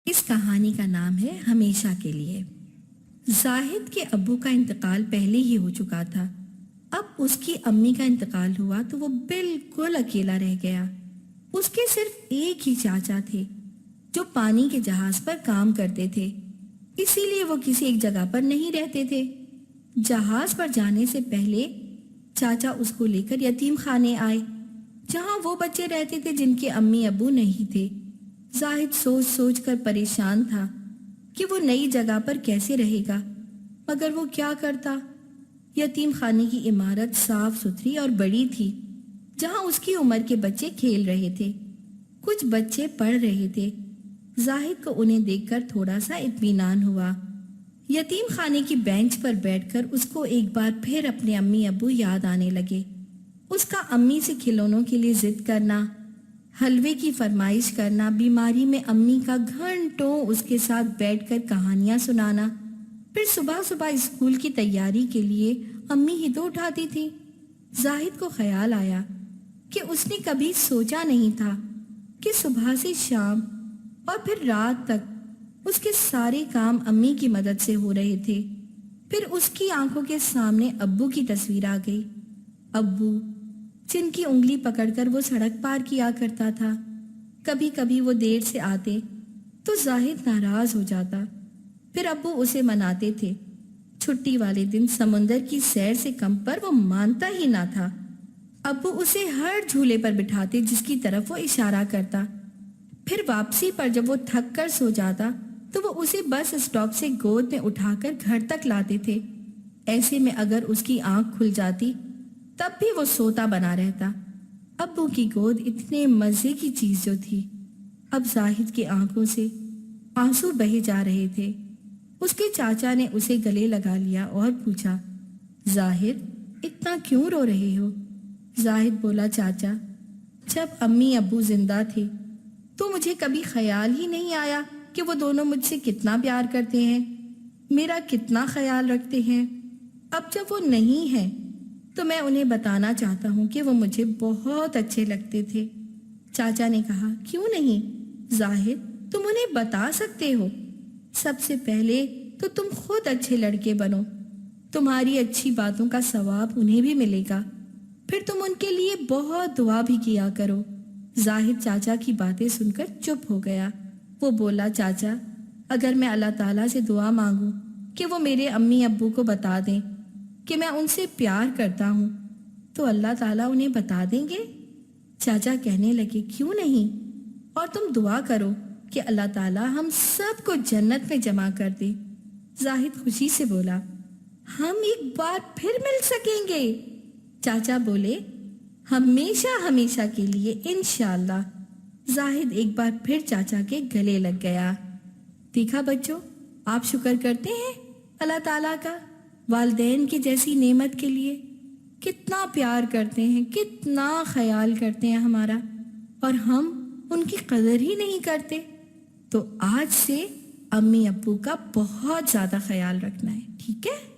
اس کہانی کا نام ہے ہمیشہ کے لیے۔ زاہد کے ابو کا انتقال پہلے ہی ہو چکا تھا۔ اب اس کی امی کا انتقال ہوا تو وہ بالکل اکیلا رہ گیا۔ اس کے صرف ایک ہی چاچا تھے جو پانی کے جہاز پر کام کرتے تھے، اسی لیے وہ کسی ایک جگہ پر نہیں رہتے تھے۔ جہاز پر جانے سے پہلے چاچا اس کو لے کر یتیم خانے آئے، جہاں وہ بچے رہتے تھے جن کے امی ابو نہیں تھے۔ زاہد سوچ سوچ کر پریشان تھا کہ وہ نئی جگہ پر کیسے رہے گا، مگر وہ کیا کرتا۔ یتیم خانے کی عمارت صاف ستھری اور بڑی تھی، جہاں اس کی عمر کے بچے کھیل رہے تھے، کچھ بچے پڑھ رہے تھے۔ زاہد کو انہیں دیکھ کر تھوڑا سا اطمینان ہوا۔ یتیم خانے کی بینچ پر بیٹھ کر اس کو ایک بار پھر اپنے امی ابو یاد آنے لگے۔ اس کا امی سے کھلونوں کے لیے ضد کرنا، حلوے کی فرمائش کرنا، بیماری میں امی کا گھنٹوں اس کے ساتھ بیٹھ کر کہانیاں سنانا، پھر صبح صبح اسکول کی تیاری کے لیے امی ہی تو اٹھاتی تھی۔ زاہد کو خیال آیا کہ اس نے کبھی سوچا نہیں تھا کہ صبح سے شام اور پھر رات تک اس کے سارے کام امی کی مدد سے ہو رہے تھے۔ پھر اس کی آنکھوں کے سامنے ابو کی تصویر آ گئی، ابو جن کی انگلی پکڑ کر وہ سڑک پار کیا کرتا تھا۔ کبھی کبھی وہ دیر سے آتے تو زاہد ناراض ہو جاتا، پھر ابو اسے مناتے تھے۔ چھٹی والے دن سمندر کی سیر سے کم پر وہ مانتا ہی نہ تھا۔ ابو اسے ہر جھولے پر بٹھاتے جس کی طرف وہ اشارہ کرتا۔ پھر واپسی پر جب وہ تھک کر سو جاتا تو وہ اسے بس اسٹاپ سے گود میں اٹھا کر گھر تک لاتے تھے۔ ایسے میں اگر اس کی آنکھ کھل جاتی تب بھی وہ سوتا بنا رہتا۔ ابو کی گود اتنے مزے کی چیز جو تھی۔ اب زاہد کی آنکھوں سے آنسو بہے جا رہے تھے۔ اس کے چاچا نے اسے گلے لگا لیا اور پوچھا، زاہد اتنا کیوں رو رہے ہو؟ زاہد بولا، چاچا جب امی ابو زندہ تھے تو مجھے کبھی خیال ہی نہیں آیا کہ وہ دونوں مجھ سے کتنا پیار کرتے ہیں، میرا کتنا خیال رکھتے ہیں۔ اب جب وہ نہیں ہیں تو میں انہیں بتانا چاہتا ہوں کہ وہ مجھے بہت اچھے لگتے تھے۔ چاچا نے کہا، کیوں نہیں زاہد، تم انہیں بتا سکتے ہو۔ سب سے پہلے تو تم خود اچھے لڑکے بنو، تمہاری اچھی باتوں کا ثواب انہیں بھی ملے گا، پھر تم ان کے لیے بہت دعا بھی کیا کرو۔ زاہد چاچا کی باتیں سن کر چپ ہو گیا۔ وہ بولا، چاچا اگر میں اللہ تعالیٰ سے دعا مانگوں کہ وہ میرے امی ابو کو بتا دیں کہ میں ان سے پیار کرتا ہوں تو اللہ تعالیٰ انہیں بتا دیں گے؟ چاچا کہنے لگے، کیوں نہیں، اور تم دعا کرو کہ اللہ تعالیٰ ہم سب کو جنت میں جمع کر دے۔ زاہد خوشی سے بولا، ہم ایک بار پھر مل سکیں گے؟ چاچا بولے، ہمیشہ ہمیشہ کے لیے انشاءاللہ۔ زاہد ایک بار پھر چاچا کے گلے لگ گیا۔ دیکھا بچوں، آپ شکر کرتے ہیں اللہ تعالیٰ کا والدین کی جیسی نعمت کے لیے؟ کتنا پیار کرتے ہیں، کتنا خیال کرتے ہیں ہمارا، اور ہم ان کی قدر ہی نہیں کرتے۔ تو آج سے امی ابو کا بہت زیادہ خیال رکھنا ہے، ٹھیک ہے؟